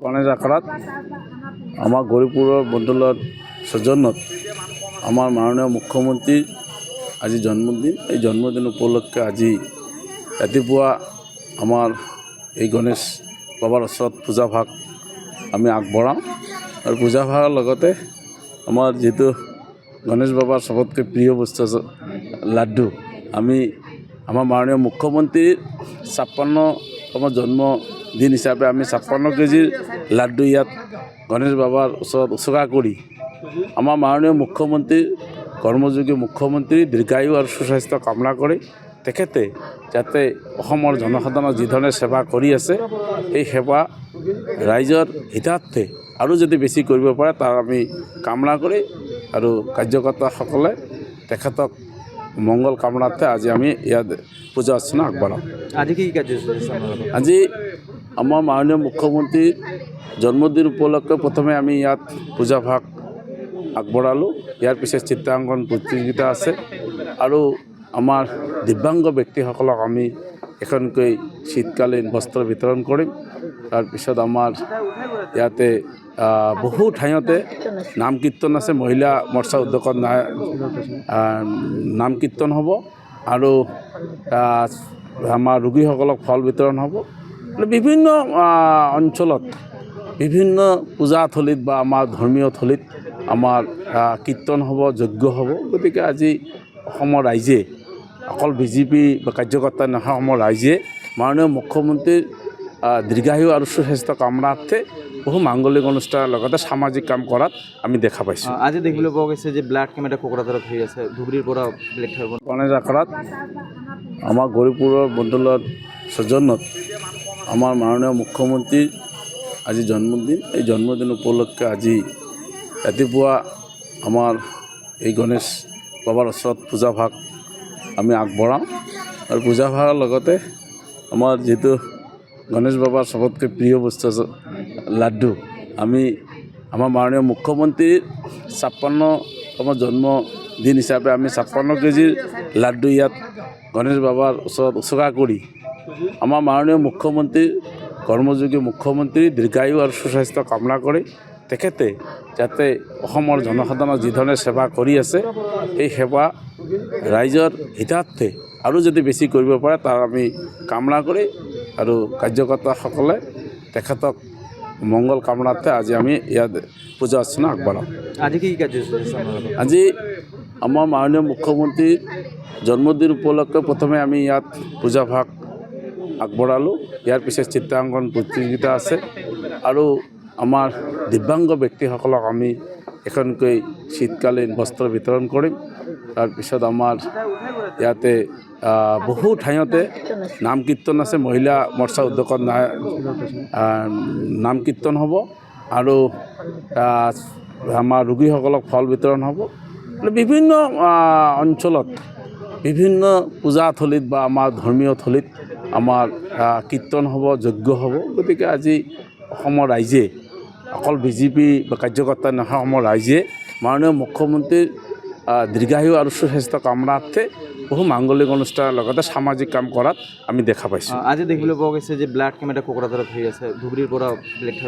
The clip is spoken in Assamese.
গণেশ আখড়াত আমাৰ গৌৰীপুৰৰ মণ্ডলৰ সৌজন্যত আমাৰ মাননীয় মুখ্যমন্ত্ৰীৰ আজি জন্মদিন। এই জন্মদিন উপলক্ষে আজি ৰাতিপুৱা আমাৰ এই গণেশ বাবাৰ ওচৰত পূজা ভাগ আমি আগবঢ়াওঁ আৰু পূজা ভাগৰ লগতে আমাৰ যিটো গণেশ বাবাৰ সবতকৈ প্ৰিয় বস্তু আছে লাড্ডু, আমি আমাৰ মাননীয় মুখ্যমন্ত্ৰীৰ 56তম জন্মদিন হিচাপে আমি 56 কেজিৰ লাড্ডু ইয়াত গণেশ বাবাৰ ওচৰত উৎসৰ্গা কৰি আমাৰ মাননীয় মুখ্যমন্ত্ৰীৰ কৰ্মযোগী মুখ্যমন্ত্ৰী দীৰ্ঘায়ু আৰু সুস্বাস্থ্য কামনা কৰি তেখেতে যাতে অসমৰ জনসাধাৰণক যিধৰণে সেৱা কৰি আছে এই সেৱা ৰাইজৰ হিতাৰ্থে আৰু যদি বেছি কৰিব পাৰে তাৰ আমি কামনা কৰি আৰু কাৰ্যকৰ্তাসকলে তেখেতক মংগল কামনাৰ্থে আজি আমি ইয়াত পূজা অৰ্চনা আগবঢ়াওঁ। আজি কি কাৰ্যসূচী? আজি আমাৰ মাননীয় মুখ্যমন্ত্ৰীৰ জন্মদিন উপলক্ষে প্ৰথমে আমি ইয়াত পূজা ভাগ আগবঢ়ালোঁ। ইয়াৰ পিছত চিত্ৰাংকন প্ৰতিযোগিতা আছে আৰু আমাৰ দিব্যাংগ ব্যক্তিসকলক আমি এখনকৈ শীতকালীন বস্ত্ৰ বিতৰণ কৰিম। তাৰপিছত আমাৰ ইয়াতে বহু ঠাইতে নাম কীৰ্তন আছে, মহিলা মৰ্চা উদ্যোগত নাম কীৰ্তন হ'ব আৰু আমাৰ ৰোগীসকলক ফল বিতৰণ হ'ব। বিভিন্ন অঞ্চলত বিভিন্ন পূজাথলীত বা আমাৰ ধৰ্মীয় থলীত আমাৰ কীৰ্তন হ'ব, যজ্ঞ হ'ব। গতিকে আজি অসমৰ ৰাইজে অকল বিজেপি বা কাৰ্যকৰ্তা নহয়, অসমৰ ৰাইজে মাননীয় মুখ্যমন্ত্ৰীৰ দীৰ্ঘায়ু আৰু সুস্বাস্থ্য কামনাৰ্থে বহু মাংগলিক অনুষ্ঠানৰ লগতে সামাজিক কাম কৰাত আমি দেখা পাইছোঁ। আজি দেখিবলৈ পোৱা গৈছে যে ব্লাড কেম্প এটা কোকৰাঝাৰত হৈ আছে, ধুবুৰীৰ পৰা ব্লাড খাব। গণেশ আখড়াত আমাৰ গৌৰীপুৰৰ মণ্ডলৰ সৌজন্যত আমাৰ মাননীয় মুখ্যমন্ত্ৰীৰ আজি জন্মদিন। এই জন্মদিন উপলক্ষে আজি ৰাতিপুৱা আমাৰ এই গণেশ বাবাৰ ওচৰত পূজা ভাগ আমি আগবঢ়াওঁ আৰু পূজা ভাগৰ লগতে আমাৰ যিটো গণেশ বাবাৰ সবতকৈ প্ৰিয় বস্তু আছে লাড্ডু, আমি আমাৰ মাননীয় মুখ্যমন্ত্ৰীৰ 56তম জন্মদিন হিচাপে আমি 56 কেজিৰ লাড্ডু ইয়াত গণেশ বাবাৰ ওচৰত উৎসৰ্গা কৰি আমাৰ মাননীয় মুখ্যমন্ত্ৰীৰ কৰ্মযোগী মুখ্যমন্ত্ৰী দীৰ্ঘায়ু আৰু সুস্বাস্থ্য কামনা কৰি তেখেতে যাতে অসমৰ জনসাধাৰণক যিধৰণে সেৱা কৰি আছে এই সেৱা ৰাইজৰ হিতাৰ্থে আৰু যদি বেছি কৰিব পাৰে তাৰ আমি কামনা কৰি আৰু কাৰ্যকৰ্তাসকলে তেখেতক মংগল কামনাৰ্থে আজি আমি ইয়াত পূজা অৰ্চনা আগবঢ়াওঁ। আজি কি কাৰ্যসূচী? আজি আমাৰ মাননীয় মুখ্যমন্ত্ৰীৰ জন্মদিন উপলক্ষে প্ৰথমে আমি ইয়াত পূজা ভাগ আগবঢ়ালোঁ। ইয়াৰ পিছত চিত্ৰাংকন প্ৰতিযোগিতা আছে আৰু আমাৰ দিব্যাংগ ব্যক্তিসকলক আমি এখনকৈ শীতকালীন বস্ত্ৰ বিতৰণ কৰিম। তাৰপিছত আমাৰ ইয়াতে বহু ঠাইতে নাম কীৰ্তন আছে, মহিলা মৰ্চা উদ্যোগত নাম কীৰ্তন হ'ব আৰু আমাৰ ৰোগীসকলক ফল বিতৰণ হ'ব। বিভিন্ন অঞ্চলত বিভিন্ন পূজাথলীত বা আমাৰ ধৰ্মীয় থলীত আমাৰ কীৰ্তন হ'ব, যজ্ঞ হ'ব। গতিকে আজি অসমৰ ৰাইজে অকল বিজেপি বা কাৰ্যকৰ্তা নহয়, অসমৰ ৰাইজে মাননীয় মুখ্যমন্ত্ৰীৰ দীৰ্ঘায়ু আৰু সুস্বাস্থ্য কামনাৰ্থে বহু মাংগলিক অনুষ্ঠানৰ লগতে সামাজিক কাম কৰাত আমি দেখা পাইছোঁ। আজি দেখিবলৈ পোৱা গৈছে যে ব্লাড কেম্প এটা কোকৰাঝাৰত হৈ আছে, ধুবুৰীৰ পৰা ব্লাড খাব।